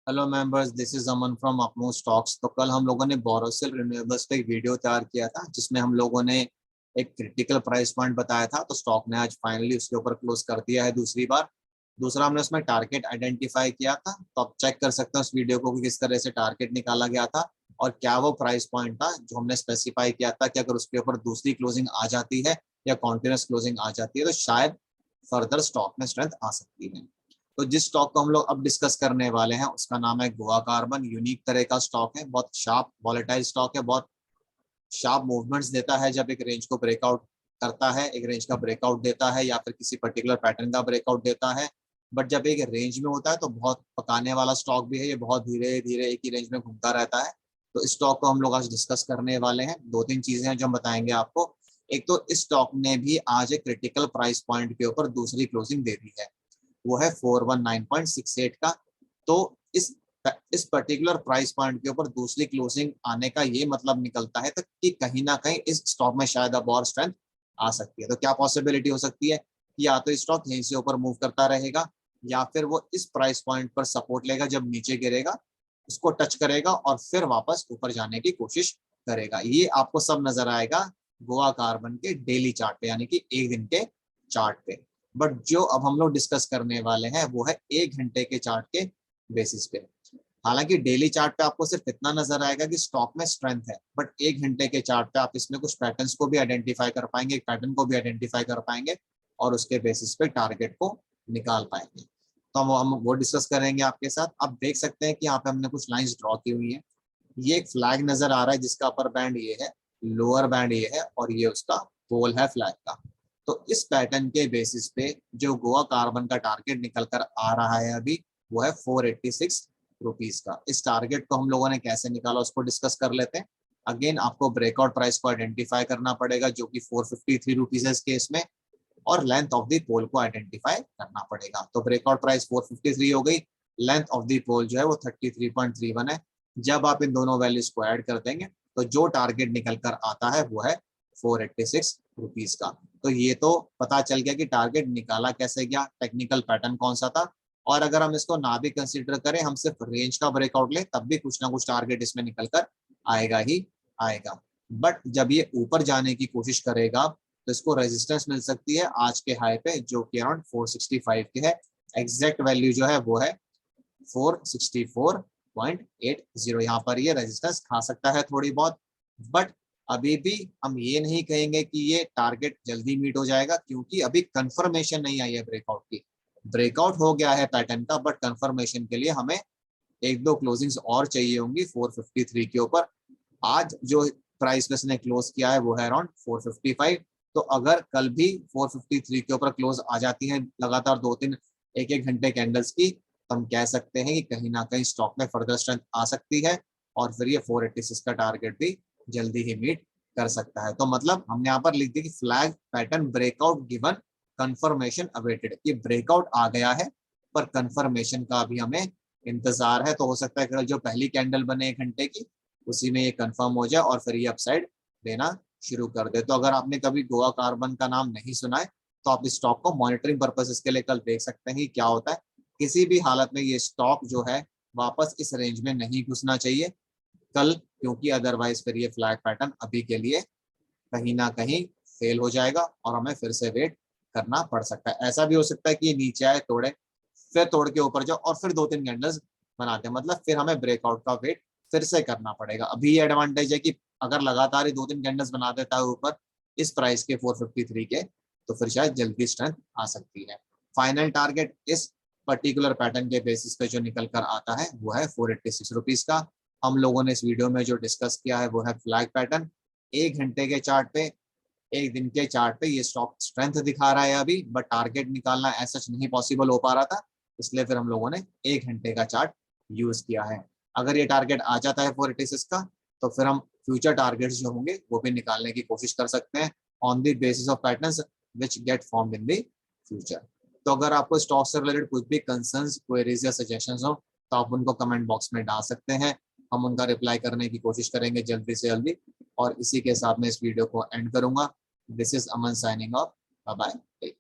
Hello members, this is Aman from अपनो stocks. तो कल हम लोगों ने बोरोसिल रिन्यूएबल्स पे एक वीडियो तैयार किया था जिसमें हम लोगों ने एक क्रिटिकल प्राइस पॉइंट बताया था। तो स्टॉक ने आज फाइनली उसके ऊपर क्लोज कर दिया है दूसरी बार। दूसरा हमने उसमें टारगेट आइडेंटिफाई किया था, तो आप चेक कर सकते हैं उस वीडियो को कि किस तरह से टारगेट निकाला गया था और क्या वो प्राइस पॉइंट था जो हमने स्पेसिफाई किया था कि अगर उसके ऊपर दूसरी क्लोजिंग आ जाती है या कॉन्टिन्यूस क्लोजिंग आ जाती है तो शायद फर्दर स्टॉक में स्ट्रेंथ आ सकती है। तो जिस स्टॉक को हम लोग अब डिस्कस करने वाले हैं उसका नाम है गोवा कार्बन। यूनिक तरह का स्टॉक है, बहुत शार्प वॉलेटाइल स्टॉक है, बहुत शार्प मूवमेंट्स देता है। जब एक रेंज को ब्रेकआउट करता है, एक रेंज का ब्रेकआउट देता है या फिर किसी पर्टिकुलर पैटर्न का ब्रेकआउट देता है, बट जब एक रेंज में होता है तो बहुत पकाने वाला स्टॉक भी है। ये बहुत धीरे धीरे एक ही रेंज में घूमता रहता है। तो इस स्टॉक को हम लोग आज डिस्कस करने वाले हैं। दो तीन चीजें हैं जो हम बताएंगे आपको। एक तो इस स्टॉक ने भी आज एक क्रिटिकल प्राइस पॉइंट के ऊपर दूसरी क्लोजिंग दे दी है, वो है 419.68 का। तो इस पर्टिकुलर प्राइस पॉइंट के ऊपर दूसरी क्लोजिंग आने का ये मतलब निकलता है तो कि कहीं ना कहीं इस स्टॉक में शायद अब और स्ट्रेंथ आ सकती है। तो क्या पॉसिबिलिटी हो सकती है कि या तो स्टॉक यहीं से ऊपर मूव करता रहेगा या फिर वो इस प्राइस पॉइंट पर सपोर्ट लेगा, जब नीचे गिरेगा उसको टच करेगा और फिर वापस ऊपर जाने की कोशिश करेगा। ये आपको सब नजर आएगा गोवा कार्बन के डेली चार्ट पे, यानी कि एक दिन के चार्ट पे। बट जो अब हम लोग डिस्कस करने वाले हैं वो है एक घंटे के चार्ट के बेसिस पे। हालांकि डेली चार्ट पे आपको सिर्फ इतना नजर आएगा कि स्टॉक में स्ट्रेंथ है, बट एक घंटे के चार्ट पे आप इसमें कुछ पैटर्न्स को भी आइडेंटिफाई कर पाएंगे, एक पैटर्न को भी आइडेंटिफाई कर पाएंगे और उसके बेसिस पे टारगेट को निकाल पाएंगे। तो हम वो डिस्कस करेंगे आपके साथ। आप देख सकते हैं कि यहाँ पे हमने कुछ लाइंस ड्रॉ की हुई है। ये एक फ्लैग नजर आ रहा है जिसका अपर बैंड ये है, लोअर बैंड ये है और ये उसका पोल है फ्लैग का। तो इस पैटर्न के बेसिस पे जो गोवा कार्बन का टारगेट निकल कर आ रहा है अभी, वो है 486 रुपीज का। इस टारगेट को हम लोगों ने कैसे निकाला उसको डिस्कस कर लेते हैं। अगेन आपको ब्रेकआउट प्राइस को आइडेंटिफाई करना पड़ेगा जो कि 453 रुपीज है इस केस में, और लेंथ ऑफ द पोल को आइडेंटिफाई करना पड़ेगा। तो ब्रेकआउट प्राइस 453 हो गई, लेंथ ऑफ द पोल जो है वो 33.31 है। जब आप इन दोनों वैल्यूज को ऐड कर देंगे तो जो टारगेट निकल कर आता है वो है 486 रुपीज का। तो ये तो पता चल गया कि टारगेट निकाला कैसे गया, टेक्निकल पैटर्न कौन सा था। और अगर हम इसको ना भी कंसीडर करें, हम सिर्फ रेंज का ब्रेकआउट ले, तब भी कुछ ना कुछ टारगेट इसमें निकल कर आएगा ही आएगा। बट जब ये ऊपर जाने की कोशिश करेगा तो इसको रेजिस्टेंस मिल सकती है आज के हाई पे जो कि अराउंड 465 के है। एग्जैक्ट वैल्यू जो है वो है 464.80। यहाँ पर ये रेजिस्टेंस खा सकता है थोड़ी बहुत, बट अभी भी हम ये नहीं कहेंगे कि ये टारगेट जल्दी मीट हो जाएगा क्योंकि अभी कंफर्मेशन नहीं आई है ब्रेकआउट की। ब्रेकआउट हो गया है पैटर्न का, बट कंफर्मेशन के लिए हमें एक दो क्लोजिंग्स और चाहिए होंगी 453 के ऊपर। आज जो प्राइस ने क्लोज किया है वो है अराउंड 455। तो अगर कल भी 453 के ऊपर क्लोज आ जाती है लगातार दो तीन एक एक घंटे कैंडल्स की, तो हम कह सकते हैं कि कहीं ना कहीं स्टॉक में फर्दर स्ट्रेंथ आ सकती है और फिर ये 486 का टारगेट भी जल्दी ही मीट कर सकता है। तो मतलब हमने यहाँ पर लिख दिया कि flag pattern breakout given confirmation awaited. ये ब्रेकआउट आ गया है पर कंफर्मेशन का भी हमें इंतजार है। तो हो सकता है कि जो पहली कैंडल बने एक घंटे की उसी में ये कंफर्म हो जाए और फिर ये अपसाइड देना शुरू कर दे। तो अगर आपने कभी गोवा कार्बन का नाम नहीं सुना है तो आप इस स्टॉक को मॉनिटरिंग पर्पसेस के लिए कल देख सकते हैं कि क्या होता है। किसी भी हालत में ये स्टॉक जो है वापस इस रेंज में नहीं घुसना चाहिए कल, क्योंकि अदरवाइज फिर ये फ्लैग पैटर्न अभी के लिए कहीं ना कहीं फेल हो जाएगा और हमें फिर से वेट करना पड़ सकता है। ऐसा भी हो सकता है कि ये नीचे आए, तोड़े, फिर तोड़ के ऊपर जाओ और फिर दो तीन कैंडल्स बनाते हैं, मतलब फिर हमें ब्रेकआउट का वेट फिर से करना पड़ेगा। अभी ये एडवांटेज है कि अगर लगातार ही दो तीन कैंडल्स बना देता है ऊपर इस प्राइस के 453 के, तो फिर शायद जल्दी स्ट्रेंथ आ सकती है। फाइनल टारगेट इस पर्टिकुलर पैटर्न के बेसिस पे जो निकल कर आता है वो है 486 रुपीज का। हम लोगों ने इस वीडियो में जो डिस्कस किया है वो है फ्लैग पैटर्न। एक घंटे के चार्ट पे, एक दिन के चार्ट पे ये स्टॉक स्ट्रेंथ दिखा रहा है अभी, बट टारगेट निकालना ऐसा नहीं पॉसिबल हो पा रहा था, इसलिए फिर हम लोगों ने एक घंटे का चार्ट यूज किया है। अगर ये टारगेट आ जाता है 486 का तो फिर हम फ्यूचर टारगेट्स जो होंगे वो भी निकालने की कोशिश कर सकते हैं on the basis of patterns which get formed in the future. तो अगर आपको स्टॉक से रिलेटेड कुछ भी कंसर्न्स, क्वेरीज या सजेशंस हो तो आप उनको कमेंट बॉक्स में डाल सकते हैं। हम उनका रिप्लाई करने की कोशिश करेंगे जल्दी से जल्दी। और इसी के साथ मैं इस वीडियो को एंड करूंगा। This is Aman signing off. Bye bye.